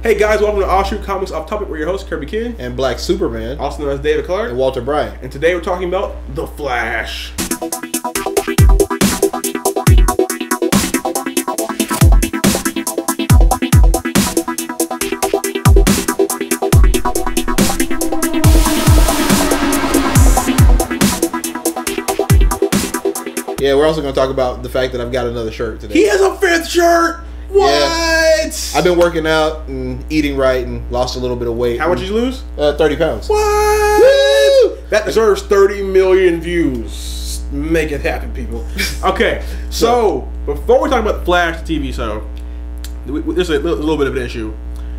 Hey guys, welcome to Offshoot Comics Off Topic. We're your hosts, Kirby Kid and Black Superman, also known as David Clark and Walter Bryant. And today we're talking about The Flash. Yeah, we're also going to talk about the fact that I've got another shirt today. He has a fifth shirt! What? Yeah. I've been working out and eating right and lost a little bit of weight. How much did you lose? 30 pounds. What? Woo! That deserves 30 million views. Make it happen, people. Okay, so before we talk about The Flash TV show, there's a little bit of an issue.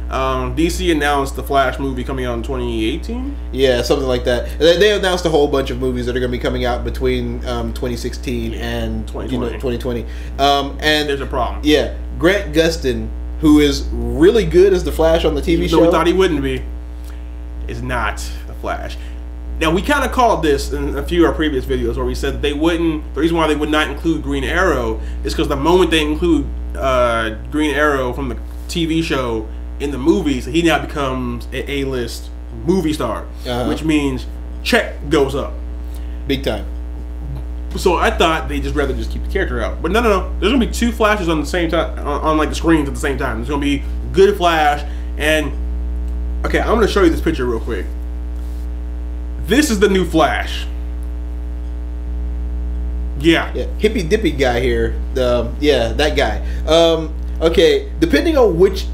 DC announced the Flash movie coming out in 2018? Yeah, something like that. They announced a whole bunch of movies that are going to be coming out between 2016 and 2020. And there's a problem. Yeah, Grant Gustin, who is really good as the Flash on the TV show. We thought he wouldn't be. Is not the Flash. Now, we kind of called this in a few of our previous videos where we said that they wouldn't. The reason why they would not include Green Arrow is because the moment they include Green Arrow from the TV show in the movies, he now becomes an A-list movie star, which means check goes up big time. So I thought they'd just rather just keep the character out, but no. There's gonna be two Flashes on the same time on like the screens at the same time. There's gonna be good Flash, and okay, I'm gonna show you this picture real quick. This is the new Flash. Yeah, hippy dippy guy here. Yeah, that guy. Okay, depending on which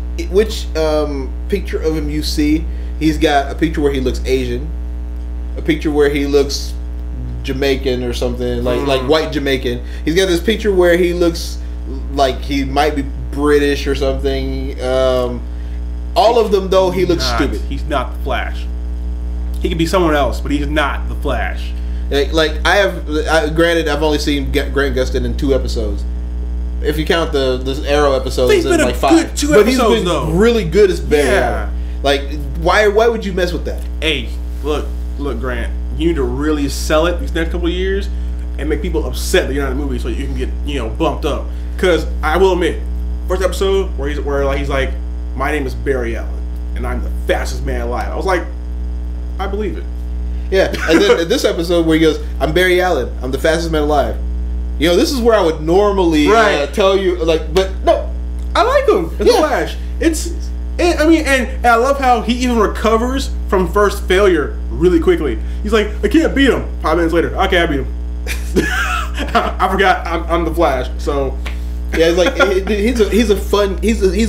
picture of him you see, he's got a picture where he looks Asian, a picture where he looks Jamaican or something, like white Jamaican. He's got this picture where he looks like he might be British or something. All of them though, he looks stupid. He's not the Flash. He could be someone else, but he's not the Flash. Like granted, I've only seen Grant Gustin in 2 episodes. If you count the Arrow episodes, he's been like 5. Good 2 but episodes, he's been though. Really good as Barry Allen. Like, why would you mess with that? Hey, look, Grant. You need to really sell it these next couple of years and make people upset that you're not in the movie so you can get bumped up. Because I will admit, first episode where he's like, my name is Barry Allen and I'm the fastest man alive. I was like, I believe it. Yeah, and then in this episode where he goes, I'm Barry Allen, I'm the fastest man alive. This is where I would normally tell you, like, but no, I like him. It's Flash. And I love how he even recovers from first failure really quickly. He's like, I can't beat him. 5 minutes later, okay, I beat him. I forgot I'm the Flash. So yeah, it's like he's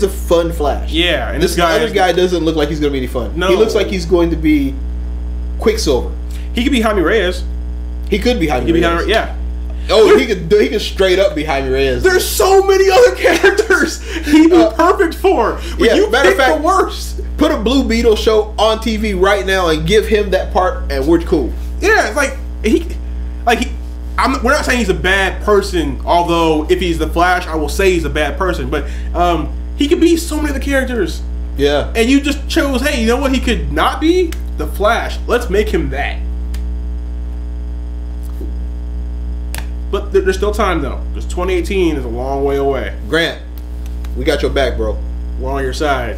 a fun Flash. Yeah, and this other guy doesn't look like he's gonna be any fun. No, he looks like he's going to be Quicksilver. He could be Jaime Reyes. He could be Jaime Reyes. Yeah. Oh, he could straight up be Jaime Reyes. There's so many other characters he'd be perfect for. But you pick the worst. Put a Blue Beetle show on TV right now and give him that part, and we're cool. Yeah, it's we're not saying he's a bad person. Although if he's the Flash, I will say he's a bad person. But he could be so many other characters. Yeah. And you just chose, hey, you know what? He could not be the Flash. Let's make him that. But there's still time though, because 2018 is a long way away. Grant, we got your back, bro. We're on your side.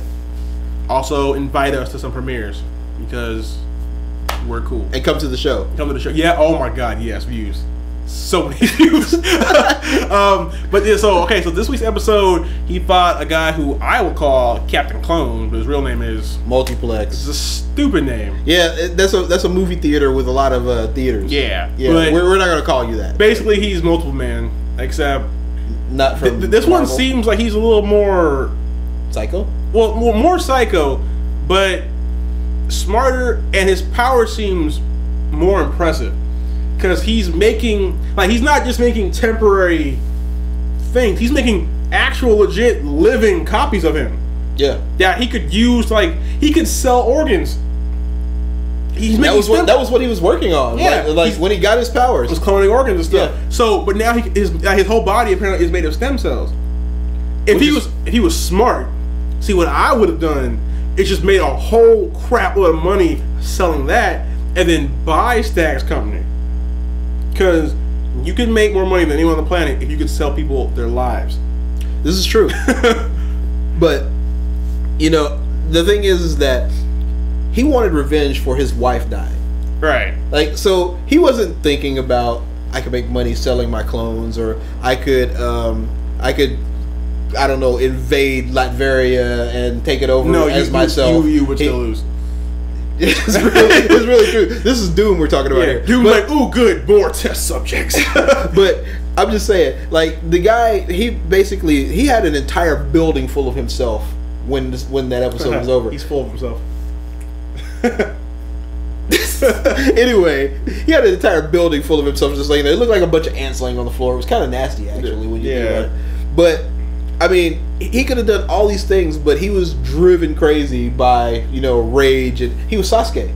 Also, invite us to some premieres because we're cool. And come to the show. Come to the show. Yeah. Oh my God. Yes. Views. So many views. But yeah. So this week's episode, he fought a guy who I will call Captain Clone, but his real name is Multiplex. It's a stupid name. Yeah, that's a movie theater with a lot of theaters. Yeah. We're not gonna call you that. Basically, he's Multiple Man, except not from this Marvel. One seems like he's a little more psycho. Well, more psycho, but smarter, and his power seems more impressive because he's making he's not just making temporary things. He's making actual legit living copies of him. Yeah. Yeah, he could use he could sell organs. That was what he was working on. Yeah, like when he got his powers, was cloning organs and stuff. Yeah. So, but now his whole body apparently is made of stem cells. If he was smart, see what I would have done is just made a whole crap load of money selling that, and then buy Stag's company. Because you can make more money than anyone on the planet if you could sell people their lives. This is true. But the thing is that he wanted revenge for his wife dying. Right. Like, so he wasn't thinking about, I could make money selling my clones, or I could, I don't know, invade Latveria and take it over as myself. You would still lose. It's really true. This is Doom we're talking about here. Doom's like, ooh, good, more test subjects. But I'm just saying, like, the guy, he had an entire building full of himself when that episode was over. He's full of himself. Anyway, he had an entire building full of himself just laying there. It looked like a bunch of ants laying on the floor. It was kind of nasty, actually, when you think about it. But I mean, he could have done all these things, but he was driven crazy by, you know, rage, and he was Sasuke.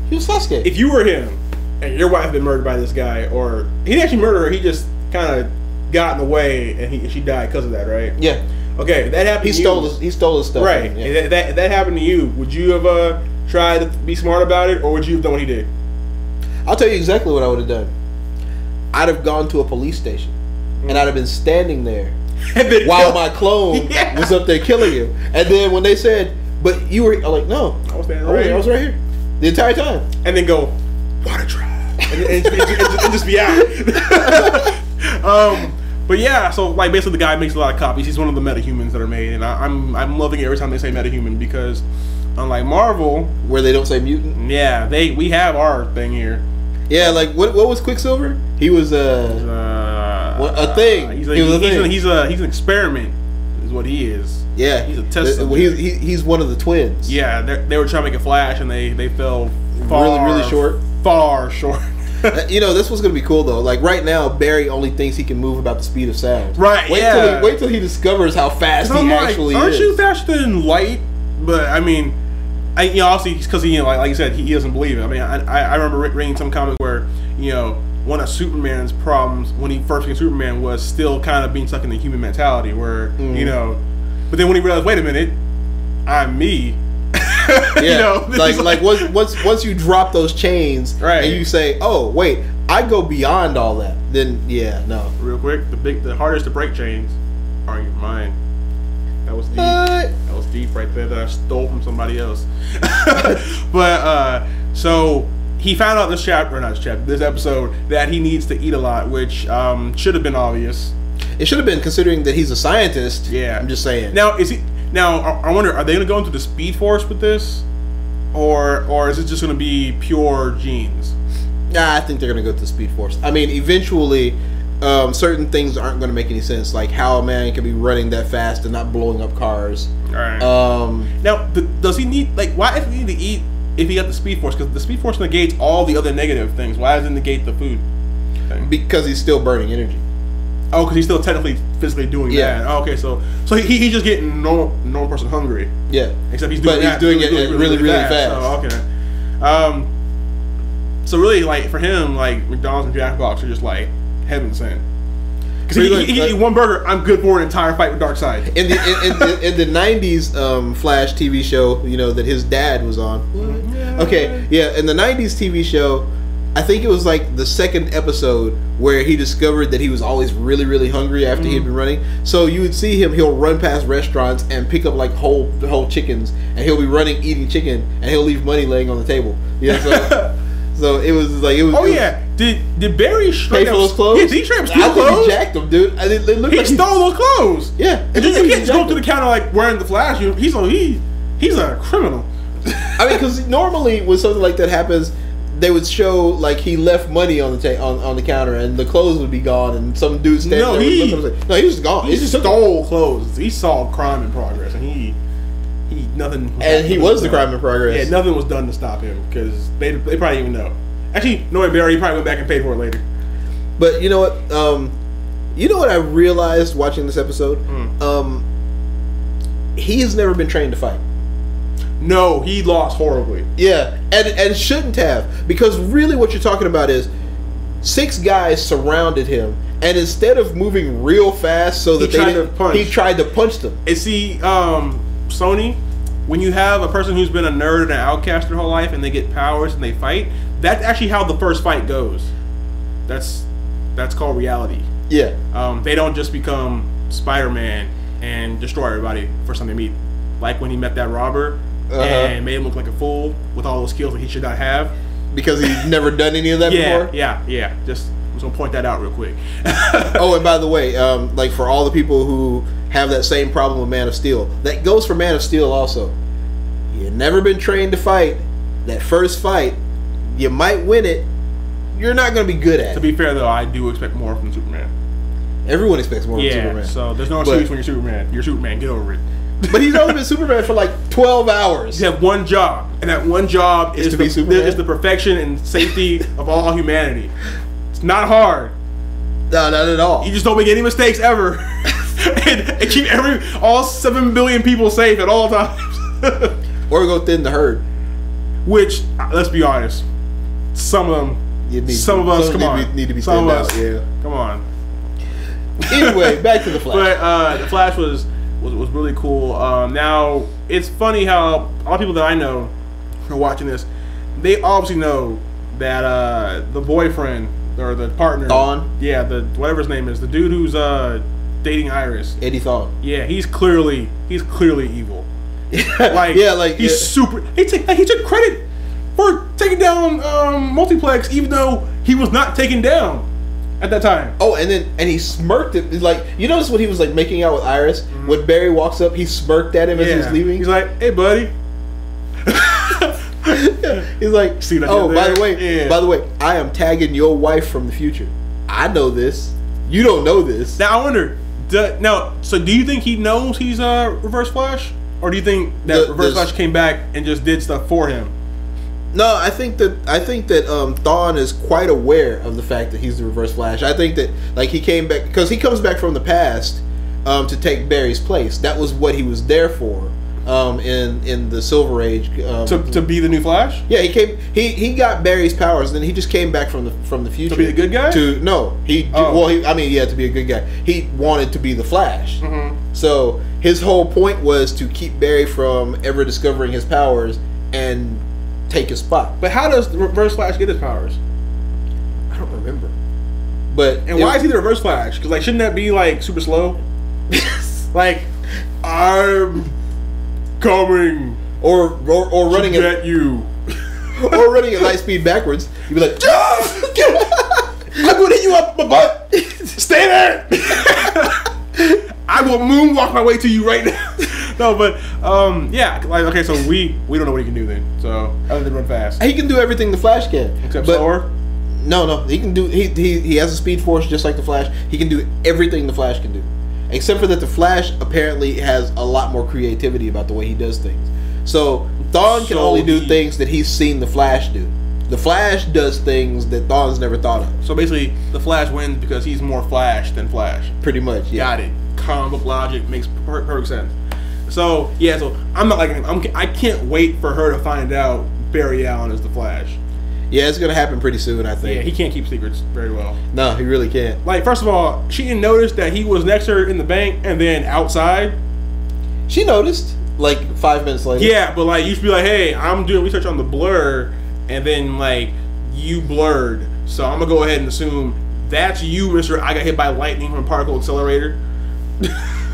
He was Sasuke. If you were him and your wife had been murdered by this guy, or he didn't actually murder her, he just kind of got in the way and she died because of that, right? Yeah. Okay, if that happened. He stole his stuff. Right. Yeah. If that happened to you, would you have tried to be smart about it, or would you have done what he did? I'll tell you exactly what I would have done. I'd have gone to a police station, and I'd have been standing there while my clone was up there killing him. And then when they said, "But you were," I'm like, "No, I was right here the entire time." And then go, "Water drive," and just be out. But yeah, so like basically the guy makes a lot of copies. He's one of the metahumans that are made, and I'm loving it every time they say metahuman, because unlike Marvel, where they don't say mutant, yeah, we have our thing here. Yeah, like what was Quicksilver? He was a thing. He's an experiment, is what he is. Yeah, he's a test. He's one of the twins. Yeah, they were trying to make a Flash, and they fell really short. Far short. You know, this was gonna be cool though. Like right now, Barry only thinks he can move about the speed of sound. Right. Wait till he discovers how fast he actually is. Aren't you faster than light? But I mean, obviously because he, like you said, he doesn't believe it. I mean, I remember reading some comic where, you know, one of Superman's problems when he first became Superman was still kind of being stuck in the human mentality, where you know, but then when he realized, wait a minute, I'm me. Yeah, you know, like once you drop those chains, right, and you say, oh wait, I go beyond all that, then yeah, no. Real quick, the hardest to break chains are your mind. That was deep. That was deep right there that I stole from somebody else. But so he found out this episode, that he needs to eat a lot, which should have been obvious. It should have been, considering that he's a scientist. Yeah, I'm just saying. Now I wonder, are they going to go into the Speed Force with this, or is it just going to be pure genes? Nah, I think they're going to go to the Speed Force. I mean, eventually, certain things aren't going to make any sense, like how a man can be running that fast and not blowing up cars. All right. Now, does he need, like, why does he need to eat if he got the Speed Force? Because the Speed Force negates all the other negative things. Why does it negate the food thing? Because he's still burning energy. Oh, because he's still technically physically doing that. Oh, okay, so he's just getting normal person hungry. Yeah. Except he's doing it really fast. Oh, okay. So really, like, for him, like, McDonald's and Jackbox are just like heaven sent. Because he eat one burger, I'm good for an entire fight with Darkseid. In the 90s Flash TV show, you know, that his dad was on. Okay, yeah, in the 90s TV show, I think it was like the second episode where he discovered that he was always really, really hungry after he'd been running. So you would see him, he'll run past restaurants and pick up like whole chickens, and he'll be running, eating chicken, and he'll leave money laying on the table. Yeah, so it was like, it was. Oh yeah, did Barry pay for those clothes? Yeah, did he straight up steal clothes? He jacked them, dude. He stole those clothes. Yeah, and you can't just go up to the counter like wearing the Flash. He's a criminal. I mean, because normally when something like that happens, they would show like he left money on the counter, and the clothes would be gone, and some dude standing there. He was gone. He just stole clothes. He saw crime in progress, and he nothing. And he was the crime in progress. Yeah, nothing was done to stop him, because they probably even know. Actually, knowing Barry, he probably went back and paid for it later. But you know what? I realized watching this episode. He has never been trained to fight. No, he lost horribly. Yeah, and shouldn't have, because really what you're talking about is 6 guys surrounded him, and instead of moving real fast so that he tried to punch them. And see, Sony, when you have a person who's been a nerd and an outcast their whole life, and they get powers and they fight, that's actually how the first fight goes. That's called reality. Yeah. They don't just become Spider-Man and destroy everybody first time they meet. like when he met that robber and made him look like a fool with all those skills that he should not have. Because he's never done any of that before? Yeah. Just was going to point that out real quick. Oh, and by the way, like for all the people who have that same problem with Man of Steel, that goes for Man of Steel also. You've never been trained to fight. That first fight, you might win it. You're not going to be good at it. To be fair, though, I do expect more from Superman. Everyone expects more from Superman. So there's no excuse when you're Superman. You're Superman. Get over it. But he's only been Superman for like 12 hours. You have one job, and that one job is to be Superman? Is the perfection and safety of all humanity. It's not hard. No, not at all. You just don't make any mistakes ever, and keep all 7 billion people safe at all times. Or go thin the herd. Which, let's be honest, some of them. Some of us need to be thinned out. Yeah, come on. Anyway, back to the Flash. But the Flash was really cool. Now it's funny how a lot of people that I know who are watching this, they obviously know that the boyfriend or the partner, Thawne. Yeah, the whatever his name is, the dude who's dating Iris, Eddie Thawne. Yeah, he's clearly evil. He's super. He took credit for taking down Multiplex, even though he was not taken down at that time. Oh, and he smirked it. Like, you notice when he was like making out with Iris, when Barry walks up, he smirked at him as he was leaving. He's like, "Hey, buddy." He's like, "Oh, by the way, I am tagging your wife from the future. I know this. You don't know this." Now I wonder. So do you think he knows he's Reverse Flash, or do you think that Reverse Flash came back and just did stuff for him? No, I think that Thawne is quite aware of the fact that he's the Reverse Flash. I think that like he came back because he comes back from the past to take Barry's place. That was what he was there for in the Silver Age. To be the new Flash? Yeah, he got Barry's powers, and then he just came back from the future to be the good guy. To be a good guy. He wanted to be the Flash. So his whole point was to keep Barry from ever discovering his powers and take his spot. But how does the Reverse Flash get his powers? I don't remember. And why is he the Reverse Flash? Because shouldn't that be super slow? Like, I'm coming, or running to get you, or running at light speed backwards. You'd be like, I'm gonna hit you up my butt. Stay there. I will moonwalk my way to you right now. No, but okay, so we don't know what he can do then. So other than run fast, he can do everything the Flash can, except slower. No, he can do. He has a speed force just like the Flash. He can do everything the Flash can do, except for that the Flash apparently has a lot more creativity about the way he does things. So Thawne can only do things that he's seen the Flash do. The Flash does things that Thawne's never thought of. So basically, the Flash wins because he's more Flash than Flash. Pretty much, yeah. Got it. Comic book logic makes perfect sense. So yeah, so I'm not liking him. I can't wait for her to find out Barry Allen is the Flash. Yeah, it's gonna happen pretty soon, I think. Yeah, he can't keep secrets very well. No, he really can't. Like, first of all, she didn't notice that he was next to her in the bank, and then outside. She noticed, 5 minutes later. Yeah, but you should be like, hey, I'm doing research on the blur, and then you blurred, so I'm gonna go ahead and assume that's you, Mister. I got hit by lightning from a particle accelerator.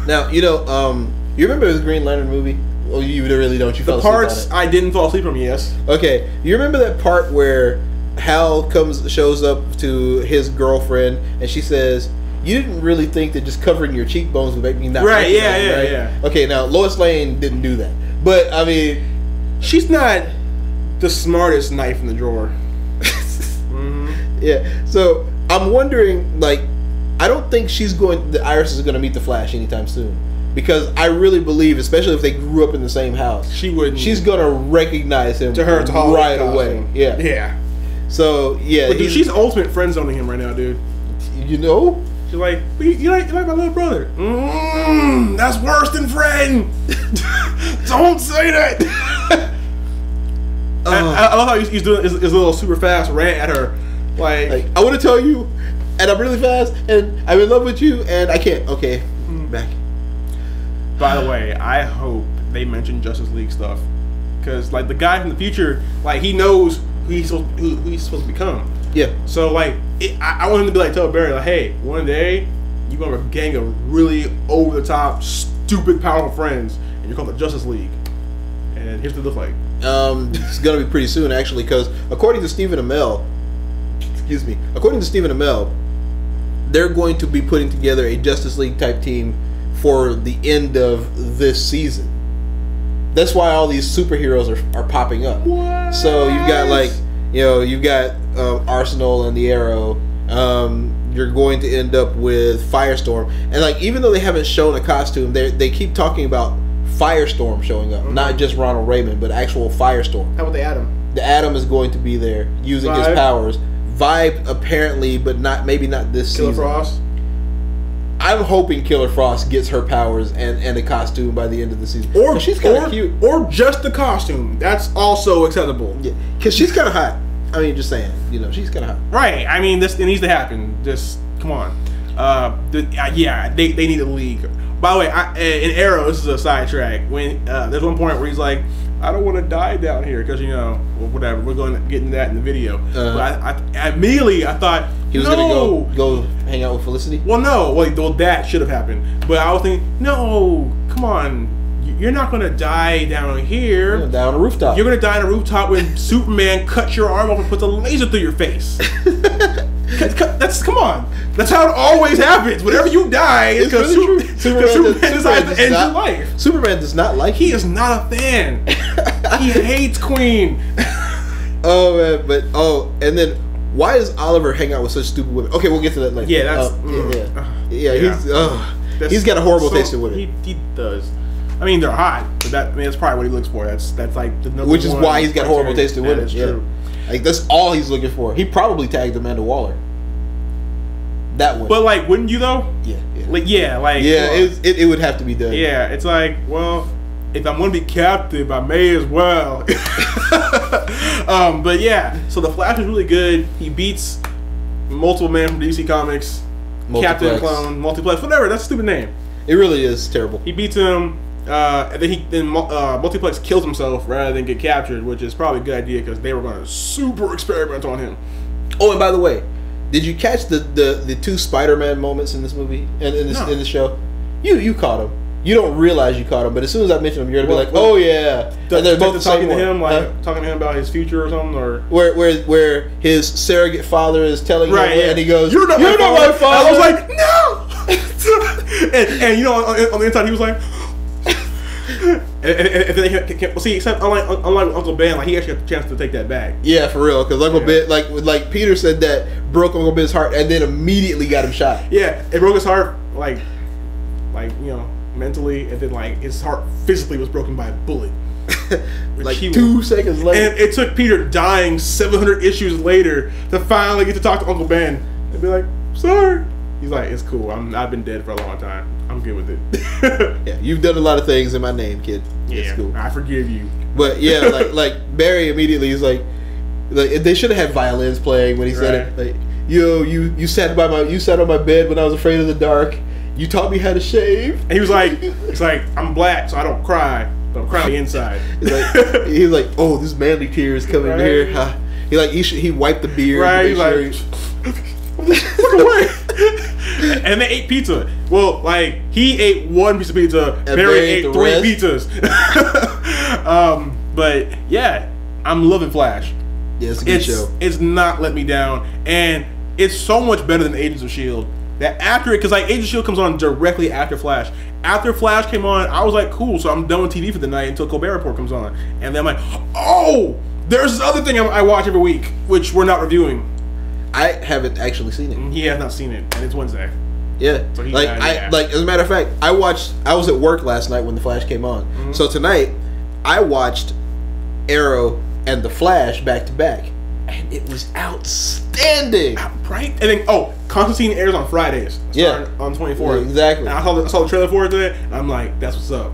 Now you remember the Green Lantern movie? Well, you really don't. You fell asleep on it. The parts I didn't fall asleep from. Yes. Okay, you remember that part where Hal shows up to his girlfriend, and she says, "You didn't really think that just covering your cheekbones would make me not right?" Yeah. Okay, now Lois Lane didn't do that, but I mean, she's not the smartest knife in the drawer. Yeah. So I'm wondering, I don't think the Iris is going to meet the Flash anytime soon. Because I really believe, especially if they grew up in the same house, she's gonna recognize him right away. Yeah. Yeah. So yeah. But dude, she's ultimate friend zoning him right now, dude. You know? She's like, you like my little brother. That's worse than friend. Don't say that. I love how he's doing his little super fast rant at her. Like I want to tell you, and I'm really fast, and I'm in love with you, and I can't. Okay, back. By the way, I hope they mention Justice League stuff, because the guy from the future, he knows who he's supposed to become. Yeah. So I want him to be tell Barry hey, one day you're gonna have a gang of really over the top, stupid, powerful friends, and you're called the Justice League. And here's what it looks like. It's gonna be pretty soon, actually, because according to Stephen Amell, they're going to be putting together a Justice League type team for the end of this season. That's why all these superheroes are popping up. What? So you've got you've got Arsenal and the Arrow. You're going to end up with Firestorm, and like even though they haven't shown a costume, they keep talking about Firestorm showing up, not just Ronald Raymond, but actual Firestorm. How about the Atom? The Atom is going to be there using his powers. Vibe apparently, but maybe not this season. Killer Frost. I'm hoping Killer Frost gets her powers and a costume by the end of the season. Or she's kind of cute. Or just the costume. That's also acceptable. Yeah, because she's kind of hot. I mean, just saying. She's kind of hot. Right. I mean, it needs to happen. Just come on. Yeah, they need a league. By the way, in Arrow, this is a sidetrack. When there's one point where he's like, "I don't want to die down here," because whatever. We're going to get into that in the video. But I immediately thought he was going to go hang out with Felicity. Well, no. Well, that should have happened. But I was thinking, no, come on. You're not going to die down here. You're down on a rooftop. You're going to die on a rooftop when Superman cuts your arm off and puts a laser through your face. Come on. That's how it always happens. Whenever you die, it's because Superman decides to end your life. Superman does not like He is not a fan. He hates Queen. Oh, man. And then why does Oliver hang out with such stupid women? Okay, we'll get to that later. Yeah, that's... He's got a horrible taste in women. He does. I mean, they're hot, but that's probably what he looks for. That's like the number Which is why he's got horrible taste in women. That's true. Like that's all he's looking for. He probably tagged Amanda Waller. That one. But like, wouldn't you though? Yeah. It would have to be done. Yeah, it's like, well, if I'm gonna be captive, I may as well. But yeah, so the Flash is really good. He beats multiple men from DC Comics, Captain Clone, Multiplex, whatever. That's a stupid name. It really is terrible. He beats him. And then Multiplex kills himself rather than get captured, which is probably a good idea because they were going to super experiment on him. Oh, and by the way, did you catch the two Spider-Man moments in this movie in this show? You caught them. You don't realize you caught them, but as soon as I mention them, you're gonna be like, "Oh yeah." And they're both talking to him, talking to him about his future or something, or where his surrogate father is telling him, and he goes, "You're not my father." I was like, "No." and on the inside, he was like. See, except unlike Uncle Ben, like he actually got the chance to take that back. Yeah, for real, because Uncle Ben, like Peter said, that broke Uncle Ben's heart, and then immediately got him shot. Yeah, it broke his heart, like mentally, and then like his heart physically was broken by a bullet. Like 2 seconds later, and it took Peter dying 700 issues later to finally get to talk to Uncle Ben and be like, "Sorry." He's like, "It's cool. I've been dead for a long time. I'm good with it." Yeah, you've done a lot of things in my name, kid. Yeah, it's cool. I forgive you. But yeah, like Barry immediately is like they should have had violins playing when he said it. Like, you sat on my bed when I was afraid of the dark. You taught me how to shave. And he was like, "I'm black, so I don't cry, but I'm crying inside." He's like, "Oh, this manly tear is coming here." He wiped the beard. Right. He's like, "Look away." And they ate pizza. Well, like he ate one piece of pizza, and Barry ate 3 pizzas. But yeah, I'm loving Flash. Yeah, it's a good show. It's not let me down, and it's so much better than Agents of S.H.I.E.L.D. That after it, because like Agents of S.H.I.E.L.D. comes on directly after Flash. After Flash came on, I was like, cool, so I'm done with TV for the night until Colbert Report comes on, and then I'm like, oh, there's this other thing I watch every week, which we're not reviewing. I haven't actually seen it. He has not seen it, and it's Wednesday. Yeah, so as a matter of fact, I was at work last night when the Flash came on. Mm-hmm. So tonight, I watched Arrow and the Flash back to back, and it was outstanding. Right? And then Constantine airs on Fridays. On 24th. Yeah, exactly. And I saw the trailer for it today, and I'm like, that's what's up.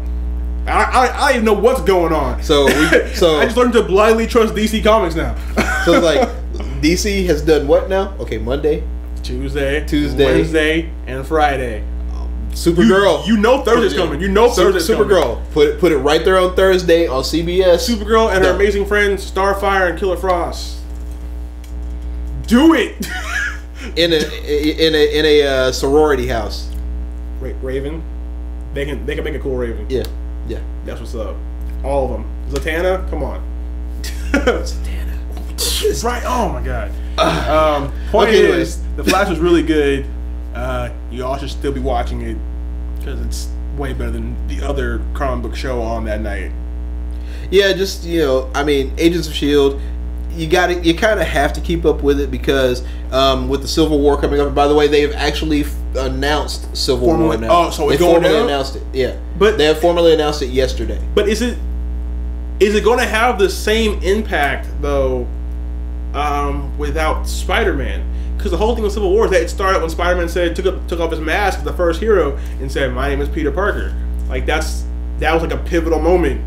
I don't even know what's going on. So I just learned to blindly trust DC Comics now. So it's like DC has done what now? Okay, Monday, Tuesday, Wednesday, and Friday. Supergirl. You know Thursday's coming. You know Thursday's Supergirl. Coming. Put it right there on Thursday on CBS. Supergirl and her amazing friends Starfire and Killer Frost. Do it. in a sorority house. Raven. They can make a cool Raven. Yeah. That's what's up. All of them. Zatanna, come on. Zatanna. Right. Oh my god. Point is, The Flash was really good. You all should still be watching it because it's way better than the other comic book show on that night. Yeah, just I mean, Agents of S.H.I.E.L.D. You kind of have to keep up with it because with the Civil War coming up. And by the way, they have actually announced Civil War now. Oh, so they it's going formally down? announced it. Yeah, But they have formally announced it yesterday. But is it going to have the same impact though without Spider-Man? Because the whole thing with Civil War is that it started when Spider-Man took off his mask as the first hero and said, "My name is Peter Parker." Like that was like a pivotal moment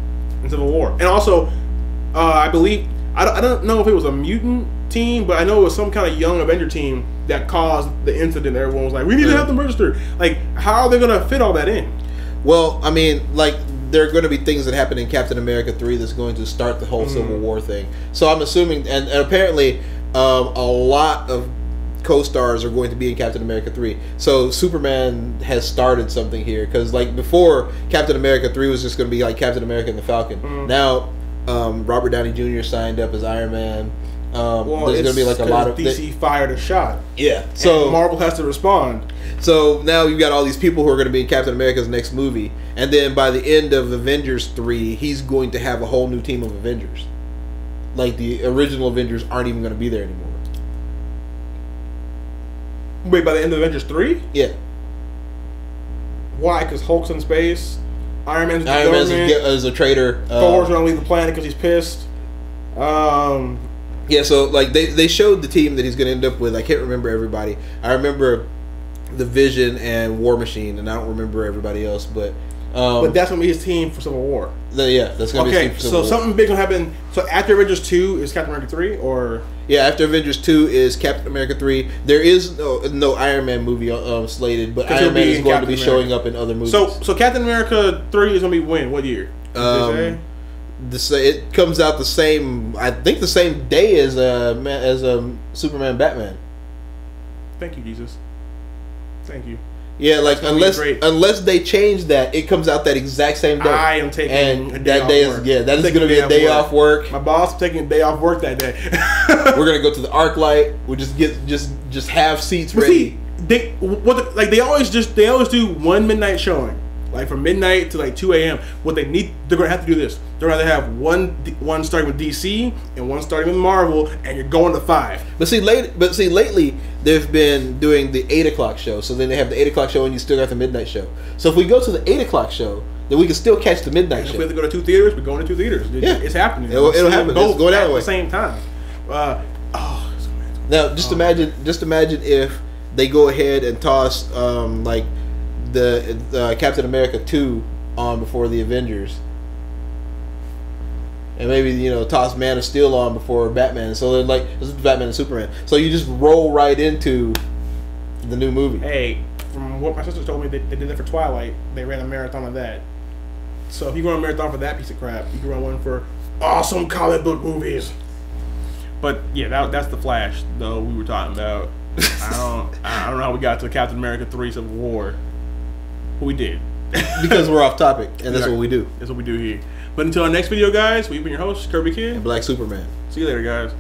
in Civil War. And also, I believe I don't know if it was a mutant team, but I know it was some kind of young Avenger team that caused the incident. Everyone was like, "We need to have them registered." Like, how are they going to fit all that in? Well, I mean, like, there are going to be things that happen in Captain America 3 that's going to start the whole Civil War thing. So I'm assuming, and apparently, a lot of co-stars are going to be in Captain America 3. So Superman has started something here because, like, before Captain America 3 was just going to be like Captain America and the Falcon. Now, Robert Downey Jr. signed up as Iron Man. There's going to be like a lot of DC fired a shot. Yeah, so and Marvel has to respond. So now you've got all these people who are going to be in Captain America's next movie, and then by the end of Avengers 3, he's going to have a whole new team of Avengers. Like the original Avengers aren't even going to be there anymore. Wait, by the end of Avengers 3? Yeah. Why? Because Hulk's in space. Iron Man's is a traitor. Thor's gonna leave the planet because he's pissed. Yeah, so like they showed the team that he's gonna end up with. I can't remember everybody. I remember the Vision and War Machine, and I don't remember everybody else. But that's gonna be his team for Civil War. That's gonna be his team for Civil War. So something big gonna happen. So after Avengers 2 is Captain America 3, or after Avengers 2 is Captain America 3. There is no Iron Man movie slated, but Iron Man is going to be showing up in other movies. So Captain America 3 is gonna be when? What year? It comes out the same. I think the same day as Superman Batman. Thank you, Jesus. Thank you. Yeah, like unless they change that, it comes out that exact same day. I am taking a day off work. That is going to be a day off work. My boss is taking a day off work that day. We're gonna go to the ArcLight. We'll just have seats ready. See, they always do one midnight showing, like from midnight to like 2 a.m. They're gonna have to do this. They're gonna have one starting with DC and one starting with Marvel, and you're going to 5. But see, lately they've been doing the 8 o'clock show. So then they have the 8 o'clock show, and you still got the midnight show. So if we go to the 8 o'clock show, then we can still catch the midnight show. If we have to go to 2 theaters, we're going to 2 theaters. It's happening. It'll happen. Both go that at way. the same time. Now, just imagine if they go ahead and toss like the Captain America 2 on before the Avengers, and maybe toss Man of Steel on before Batman. So then, like, this is Batman and Superman. So you just roll right into the new movie. Hey, from what my sister told me, they did that for Twilight. They ran a marathon of that. So if you run a marathon for that piece of crap, you can run one for awesome comic book movies. But yeah, that's the Flash though we were talking about. I don't know how we got to Captain America 3 Civil War. But we did. Because we're off topic, and that's what we do. That's what we do here. But until our next video, guys, we've been your hosts, Kirby Kid and Black Superman. See you later, guys.